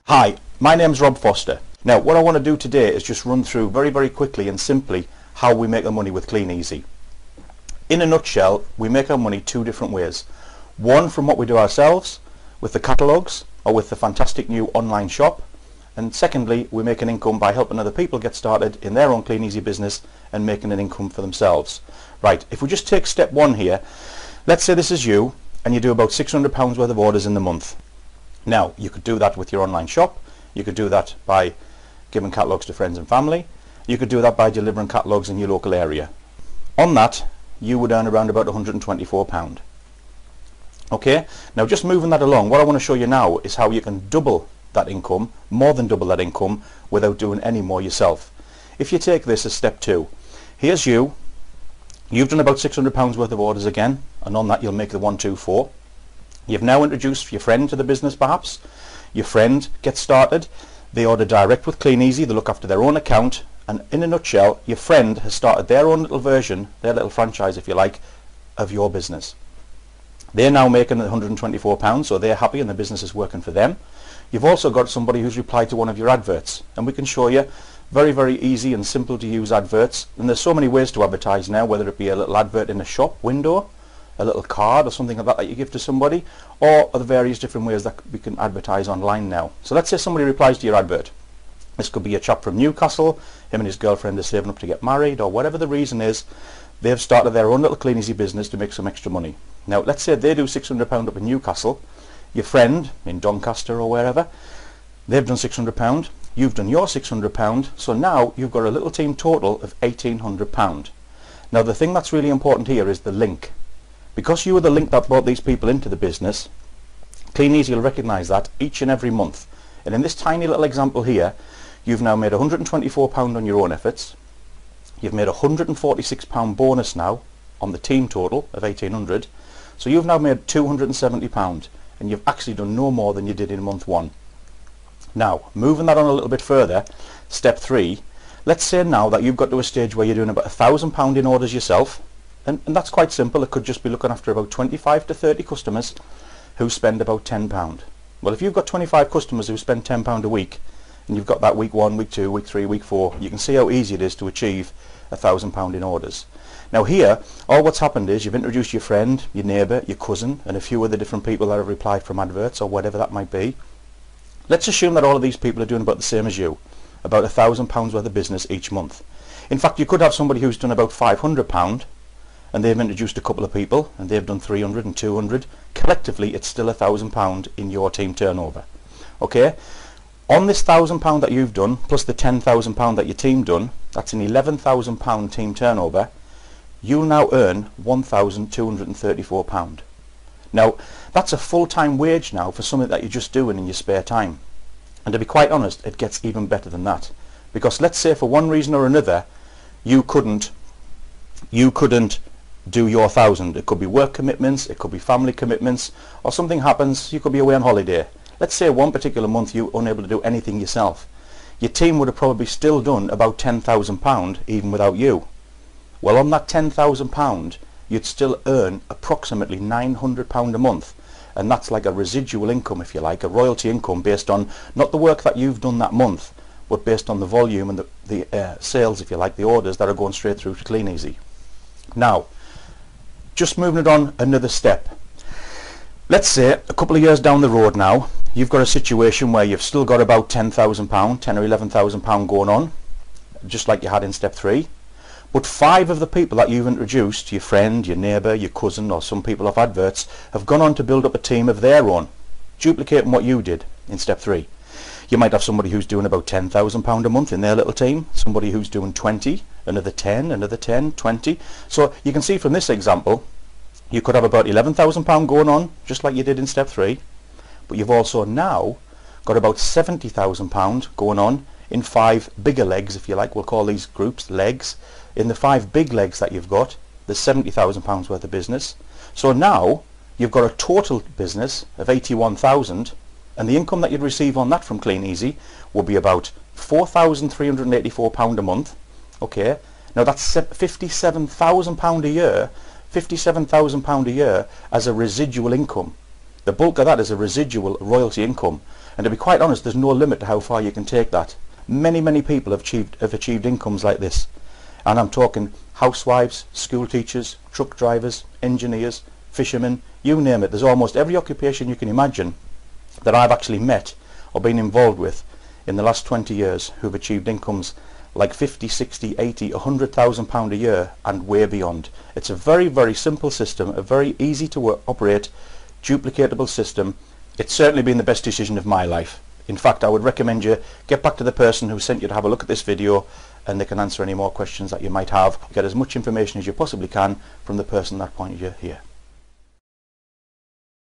Hi, my name's Rob Foster. Now what I want to do today is just run through very quickly and simply how we make our money with CleanEasy. In a nutshell, we make our money two different ways. One from what we do ourselves with the catalogues or with the fantastic new online shop, and secondly we make an income by helping other people get started in their own CleanEasy business and making an income for themselves. Right, if we just take step one here, let's say this is you and you do about £600 worth of orders in the month. Now you could do that with your online shop, you could do that by giving catalogues to friends and family, you could do that by delivering catalogues in your local area. On that you would earn around about £124. Okay, now just moving that along, what I want to show you now is how you can double that income, more than double that income, without doing any more yourself. If you take this as step two, here's you've done about £600 worth of orders again, and on that you'll make the 124. You've now introduced your friend to the business perhaps. Your friend gets started, they order direct with CleanEasy, they look after their own account, and in a nutshell your friend has started their own little version, their little franchise if you like, of your business. They're now making £124, so they're happy and the business is working for them. You've also got somebody who's replied to one of your adverts, and we can show you very easy and simple to use adverts, and there's so many ways to advertise now, whether it be a little advert in a shop window, a little card or something like that you give to somebody, or the various different ways that we can advertise online now. So let's say somebody replies to your advert. This could be a chap from Newcastle, him and his girlfriend are saving up to get married, or whatever the reason is, they've started their own little CleanEasy business to make some extra money. Now let's say they do £600 up in Newcastle, your friend in Doncaster or wherever, they've done £600, you've done your £600, so now you've got a little team total of £1,800. Now the thing that's really important here is the link. Because you were the link that brought these people into the business, CleanEasy will recognise that each and every month. And in this tiny little example here, you've now made £124 on your own efforts, you've made £146 bonus now on the team total of 1,800, so you've now made £270, and you've actually done no more than you did in month one. Now, moving that on a little bit further, step three, let's say now that you've got to a stage where you're doing about £1,000 in orders yourself, and that's quite simple. It could just be looking after about 25 to 30 customers who spend about £10. Well, if you've got 25 customers who spend £10 a week, and you've got that week 1, week 2, week 3, week 4, you can see how easy it is to achieve £1,000 in orders. Now here, all what's happened is you've introduced your friend, your neighbour, your cousin, and a few other different people that have replied from adverts or whatever that might be. Let's assume that all of these people are doing about the same as you, about £1,000 worth of business each month. In fact, you could have somebody who's done about £500, and they've introduced a couple of people and they've done 300 and 200. Collectively it's still £1,000 in your team turnover. Okay, on this £1,000 that you've done plus the £10,000 that your team done, that's an £11,000 team turnover. You'll now earn £1,234. Now that's a full-time wage now for something that you're just doing in your spare time, and to be quite honest it gets even better than that, because let's say for one reason or another you couldn't do your 1,000. It could be work commitments, it could be family commitments, or something happens, you could be away on holiday. Let's say one particular month you were unable to do anything yourself. Your team would have probably still done about £10,000 even without you. Well, on that £10,000 you'd still earn approximately £900 a month, and that's like a residual income if you like, a royalty income based on not the work that you've done that month, but based on the volume and the sales if you like, the orders that are going straight through to CleanEasy. Now just moving it on another step, let's say a couple of years down the road now you've got a situation where you've still got about £10,000, £10,000 or £11,000 going on, just like you had in step 3, but 5 of the people that you've introduced, your friend, your neighbour, your cousin, or some people off adverts, have gone on to build up a team of their own, duplicating what you did in step 3. You might have somebody who's doing about £10,000 a month in their little team, somebody who's doing 20, another 10, another 10, 20. So you can see from this example, you could have about £11,000 going on, just like you did in step 3, but you've also now got about £70,000 going on in 5 bigger legs, if you like. We'll call these groups legs. In the 5 big legs that you've got, there's £70,000 worth of business. So now you've got a total business of 81,000, and the income that you'd receive on that from CleanEasy will be about £4,384 a month. Okay, now that's £57,000 a year, £57,000 a year as a residual income. The bulk of that is a residual royalty income, and to be quite honest, there's no limit to how far you can take that. Many people have achieved incomes like this, and I'm talking housewives, school teachers, truck drivers, engineers, fishermen, you name it. There's almost every occupation you can imagine that I've actually met or been involved with in the last 20 years who've achieved incomes like 50, 60, 80, £100,000 a year and way beyond. It's a very simple system, a very easy to operate, duplicatable system. It's certainly been the best decision of my life. In fact, I would recommend you get back to the person who sent you to have a look at this video, and they can answer any more questions that you might have. Get as much information as you possibly can from the person that pointed you here.